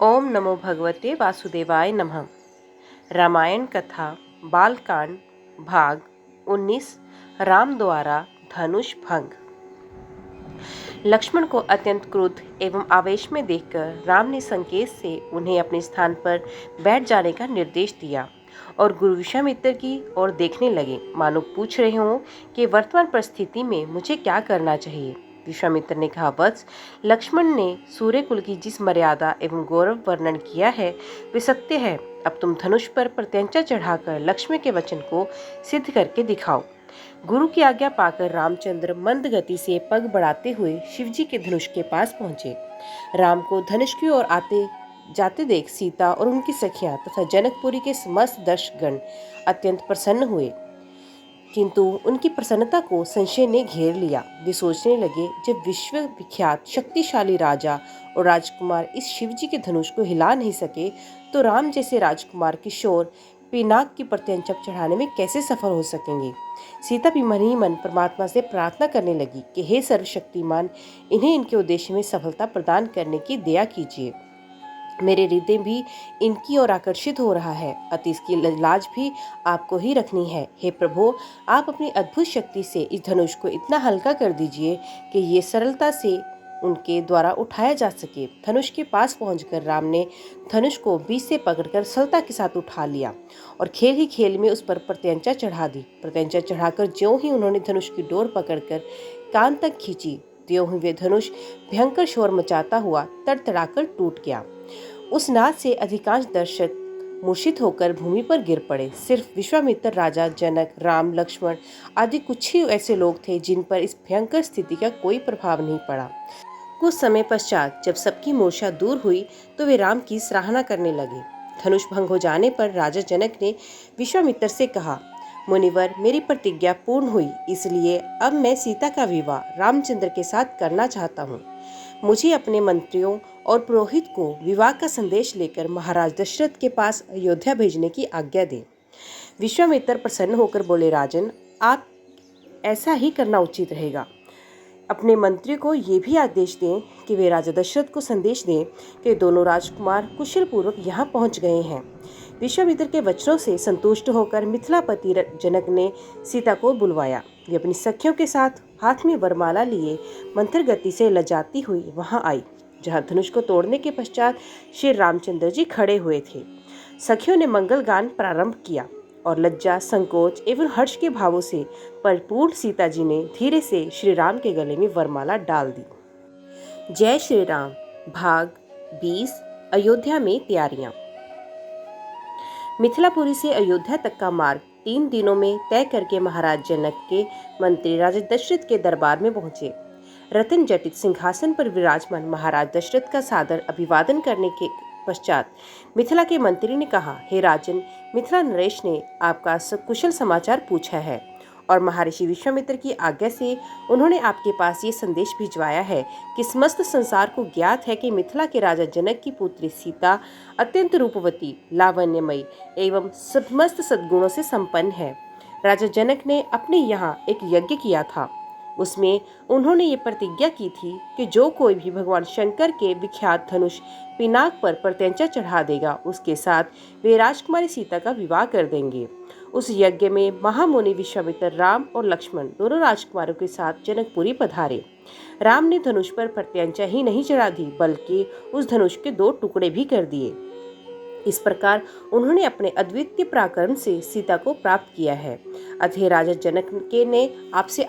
ओम नमो भगवते वासुदेवाय नमः। रामायण कथा बालकांड भाग 19। राम द्वारा धनुष भंग। लक्ष्मण को अत्यंत क्रोध एवं आवेश में देखकर राम ने संकेत से उन्हें अपने स्थान पर बैठ जाने का निर्देश दिया और गुरु विश्वामित्र की ओर देखने लगे, मानो पूछ रहे हों कि वर्तमान परिस्थिति में मुझे क्या करना चाहिए। विश्वामित्र ने कहा, वत्स, लक्ष्मण ने सूर्य कुल की जिस मर्यादा एवं गौरव वर्णन किया है वे सत्य है। अब तुम धनुष पर प्रत्यंचा चढ़ाकर लक्ष्मण के वचन को सिद्ध करके दिखाओ। गुरु की आज्ञा पाकर रामचंद्र मंद गति से पग बढ़ाते हुए शिवजी के धनुष के पास पहुंचे। राम को धनुष की ओर आते जाते देख सीता और उनकी सखियां तथा जनकपुरी के समस्त दर्शकगण अत्यंत प्रसन्न हुए, किंतु उनकी प्रसन्नता को संशय ने घेर लिया। वे सोचने लगे, जब विश्व विख्यात शक्तिशाली राजा और राजकुमार इस शिवजी के धनुष को हिला नहीं सके, तो राम जैसे राजकुमार किशोर पिनाक की प्रत्यंचा चढ़ाने में कैसे सफल हो सकेंगे। सीता भी मन ही मन परमात्मा से प्रार्थना करने लगी कि हे सर्वशक्तिमान, इन्हें इनके उद्देश्य में सफलता प्रदान करने की दया कीजिए। मेरे हृदय भी इनकी ओर आकर्षित हो रहा है, अति इसकी लाज भी आपको ही रखनी है। हे प्रभु, आप अपनी अद्भुत शक्ति से इस धनुष को इतना हल्का कर दीजिए कि ये सरलता से उनके द्वारा उठाया जा सके। धनुष के पास पहुंचकर राम ने धनुष को बीच से पकड़कर सरलता के साथ उठा लिया और खेल ही खेल में उस पर प्रत्यंचा चढ़ा दी। प्रत्यंचा चढ़ाकर ज्यों ही उन्होंने धनुष की डोर पकड़कर कान तक खींची, त्यों ही वे धनुष भयंकर शोर मचाता हुआ तड़तड़ाकर टूट गया। उस नाद से अधिकांश दर्शक मूर्छित होकर भूमि पर गिर पड़े। सिर्फ विश्वामित्र, राजा जनक, राम, लक्ष्मण आदि कुछ ही ऐसे लोग थे जिन पर इस भयंकर स्थिति का कोई प्रभाव नहीं पड़ा। कुछ समय पश्चात जब सबकी मूर्छा दूर हुई तो वे राम की सराहना करने लगे। धनुष भंग हो जाने पर राजा जनक ने विश्वामित्र से कहा, मुनिवर, मेरी प्रतिज्ञा पूर्ण हुई, इसलिए अब मैं सीता का विवाह रामचंद्र के साथ करना चाहता हूँ। मुझे अपने मंत्रियों और पुरोहित को विवाह का संदेश लेकर महाराज दशरथ के पास अयोध्या भेजने की आज्ञा दें। विश्वामित्र प्रसन्न होकर बोले, राजन, आप ऐसा ही करना उचित रहेगा। अपने मंत्री को ये भी आदेश दें कि वे राजा दशरथ को संदेश दें कि दोनों राजकुमार कुशल पूर्वक यहाँ पहुँच गए हैं। विश्वामित्र के वचनों से संतुष्ट होकर मिथिलापति जनक ने सीता को बुलवाया। वे अपनी सखियों के साथ हाथ में वरमाला लिए मंथर गति से लजाती हुई वहां आई, जहां धनुष को तोड़ने के पश्चात श्री रामचंद्र जी खड़े हुए थे। सखियों ने मंगल गान प्रारंभ किया और लज्जा, संकोच एवं हर्ष के भावों से परिपूर्ण सीता जी ने धीरे से श्री राम के गले में वरमाला डाल दी। जय श्री राम। भाग 20। अयोध्या में तैयारियां। मिथिलापुरी से अयोध्या तक का मार्ग 3 दिनों में तय करके महाराज जनक के मंत्री राजा दशरथ के दरबार में पहुंचे। रतन जटित सिंहासन पर विराजमान महाराज दशरथ का सादर अभिवादन करने के पश्चात मिथिला के मंत्री ने कहा, हे राजन, मिथिला नरेश ने आपका कुशल समाचार पूछा है और महर्षि विश्वामित्र की आज्ञा से उन्होंने आपके पास ये संदेश भिजवाया है कि समस्त संसार को ज्ञात है कि मिथिला के राजा जनक की पुत्री सीता अत्यंत रूपवती, लावण्यमयी एवं समस्त सद्गुणों से संपन्न है। राजा जनक ने अपने यहाँ एक यज्ञ किया था। उसमें उन्होंने ये प्रतिज्ञा की थी कि जो कोई भी भगवान शंकर के विख्यात धनुष पिनाक पर प्रत्यंचा चढ़ा देगा, उसके साथ वे राजकुमारी सीता का विवाह कर देंगे। उस यज्ञ में महामुनि विश्वामित्र, राम और लक्ष्मण दोनों राजकुमारों के साथ जनकपुरी पधारे। राम ने धनुष पर प्रत्यंचा ही नहीं चढ़ा दी, बल्कि उस धनुष के 2 टुकड़े भी कर दिए। इस प्रकार उन्होंने अपने अद्वितीय पराक्रम से सीता को प्राप्त किया है। अतः राजा जनक के ने आपसे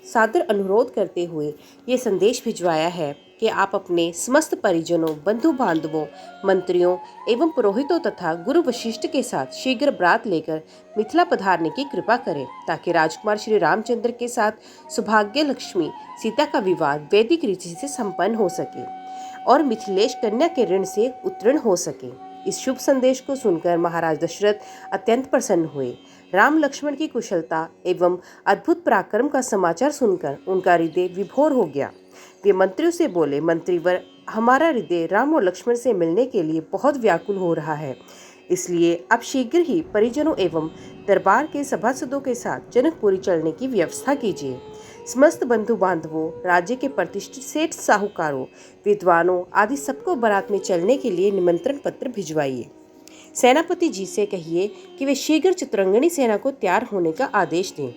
सादर अनुरोध करते हुए ये संदेश भिजवाया है कि आप अपने समस्त परिजनों, बंधु बांधवों, मंत्रियों एवं पुरोहितों तथा गुरु वशिष्ठ के साथ शीघ्र बरात लेकर मिथिला पधारने की कृपा करें, ताकि राजकुमार श्री रामचंद्र के साथ सौभाग्य लक्ष्मी सीता का विवाह वैदिक रीति से संपन्न हो सके और मिथिलेश कन्या के ऋण से उत्तीर्ण हो सके। इस शुभ संदेश को सुनकर महाराज दशरथ अत्यंत प्रसन्न हुए। राम लक्ष्मण की कुशलता एवं अद्भुत पराक्रम का समाचार सुनकर उनका हृदय विभोर हो गया। वे मंत्रियों से बोले, मंत्रीवर, हमारा हृदय राम और लक्ष्मण से मिलने के लिए बहुत व्याकुल हो रहा है, इसलिए आप शीघ्र ही परिजनों एवं दरबार के सभासदों के साथ जनकपुरी चलने की व्यवस्था कीजिए। समस्त बंधु बांधवों, राज्य के प्रतिष्ठित सेठ साहूकारों, विद्वानों आदि सबको बारात में चलने के लिए निमंत्रण पत्र भिजवाइए। सेनापति जी से कहिए कि वे शीघ्र चित्रंगनी सेना को तैयार होने का आदेश दें।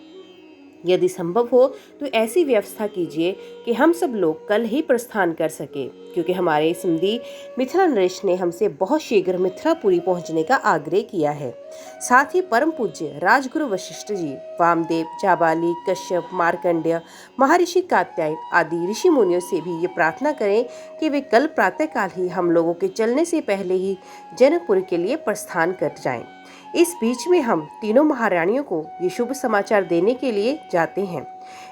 यदि संभव हो तो ऐसी व्यवस्था कीजिए कि हम सब लोग कल ही प्रस्थान कर सके, क्योंकि हमारे समधी मिथिला नरेश ने हमसे बहुत शीघ्र मिथिलापुरी पहुंचने का आग्रह किया है। साथ ही परम पूज्य राजगुरु वशिष्ठ जी, वामदेव, जाबाली, कश्यप, मार्कंडेय, महर्षि कात्यायन आदि ऋषि मुनियों से भी ये प्रार्थना करें कि वे कल प्रातःकाल ही हम लोगों के चलने से पहले ही जनकपुर के लिए प्रस्थान कर जाएं। इस बीच में हम तीनों महारानियों को ये शुभ समाचार देने के लिए जाते हैं।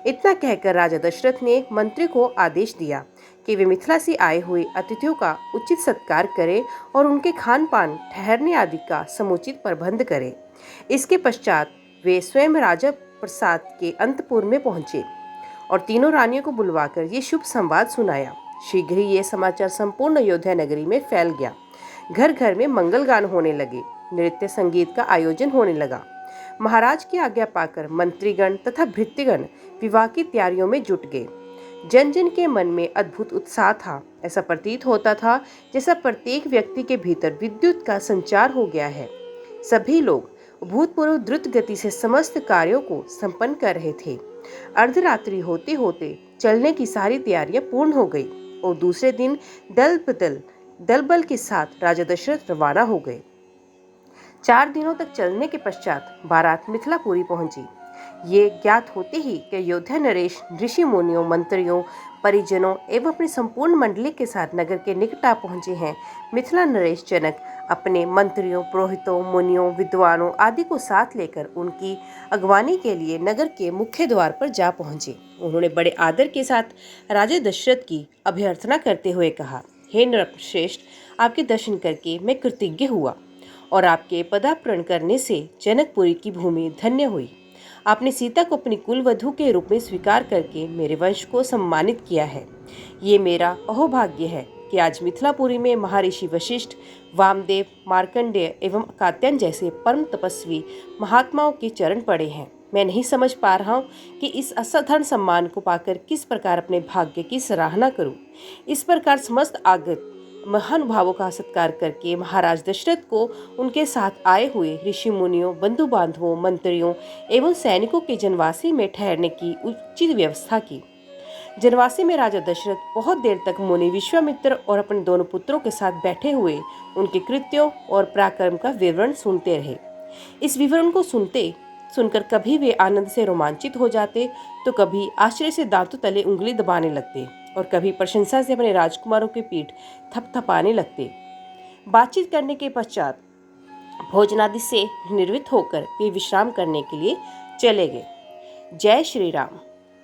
इतना कहकर राजा दशरथ ने मंत्री को आदेश दिया कि वे मिथिला से आए हुए अतिथियों का उचित सत्कार करें और उनके खान पान, ठहरने आदि का समुचित प्रबंध करें। इसके पश्चात वे स्वयं राजा प्रसाद के अंतपुर में पहुंचे और तीनों रानियों को बुलवाकर ये शुभ संवाद सुनाया। शीघ्र ही ये समाचार संपूर्ण अयोध्या नगरी में फैल गया। घर घर में मंगल गान होने लगे, नृत्य संगीत का आयोजन होने लगा। महाराज की आज्ञा पाकर मंत्रीगण तथा भृत्यगण विवाह की तैयारियों में जुट गए। जन जन के मन में अद्भुत उत्साह था। ऐसा प्रतीत होता था जैसा प्रत्येक व्यक्ति के भीतर विद्युत का संचार हो गया है। सभी लोग भूतपूर्व द्रुत गति से समस्त कार्यों को संपन्न कर रहे थे। अर्धरात्रि होते होते चलने की सारी तैयारियां पूर्ण हो गई और दूसरे दिन दल बल के साथ राजा दशरथ रवाना हो गए। 4 दिनों तक चलने के पश्चात बारात मिथिलापुरी पहुंची। ये ज्ञात होते ही कि अयोध्या नरेश ऋषि मुनियों, मंत्रियों, परिजनों एवं अपनी संपूर्ण मंडली के साथ नगर के निकट आ पहुंचे हैं। मिथिला नरेश जनक अपने मंत्रियों, पुरोहितों, मुनियों, विद्वानों आदि को साथ लेकर उनकी अगवानी के लिए नगर के मुख्य द्वार पर जा पहुंचे। उन्होंने बड़े आदर के साथ राजा दशरथ की अभ्यर्थना करते हुए कहा, हे नृपश्रेष्ठ, आपके दर्शन करके मैं कृतज्ञ हुआ और आपके पदार्पण करने से जनकपुरी की भूमि धन्य हुई। आपने सीता को अपनी कुलवधू के रूप में स्वीकार करके मेरे वंश को सम्मानित किया है। ये मेरा अहोभाग्य है कि आज मिथिलापुरी में महर्षि वशिष्ठ, वामदेव, मार्कंडेय एवं कात्यायन जैसे परम तपस्वी महात्माओं के चरण पड़े हैं। मैं नहीं समझ पा रहा हूँ कि इस असाधारण सम्मान को पाकर किस प्रकार अपने भाग्य की सराहना करूं। इस प्रकार समस्त आगत महानुभावों का सत्कार करके महाराज दशरथ को उनके साथ आए हुए ऋषि मुनियों, बंधु बांधवों, मंत्रियों एवं सैनिकों के जनवासी में ठहरने की उचित व्यवस्था की। जनवासी में राजा दशरथ बहुत देर तक मुनि विश्वामित्र और अपने दोनों पुत्रों के साथ बैठे हुए उनके कृत्यों और पराक्रम का विवरण सुनते रहे। इस विवरण को सुनकर कभी वे आनंद से रोमांचित हो जाते तो कभी आश्चर्य से दांतों तले उंगली दबाने लगते और कभी प्रशंसा से अपने राजकुमारों की पीठ थपथपाने लगते। बातचीत करने के पश्चात भोजनादि से निर्वृत्त होकर वे विश्राम करने के लिए चले गए। जय श्री राम।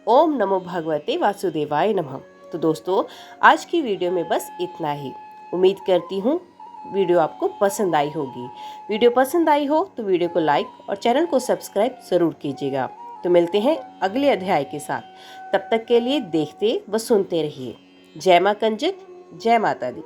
ओम नमो भगवते वासुदेवाय नमः। तो दोस्तों, आज की वीडियो में बस इतना ही। उम्मीद करती हूँ वीडियो आपको पसंद आई होगी। वीडियो पसंद आई हो तो वीडियो को लाइक और चैनल को सब्सक्राइब जरूर कीजिएगा। तो मिलते हैं अगले अध्याय के साथ। तब तक के लिए देखते व सुनते रहिए। जय मां कंजक, जय माता दी।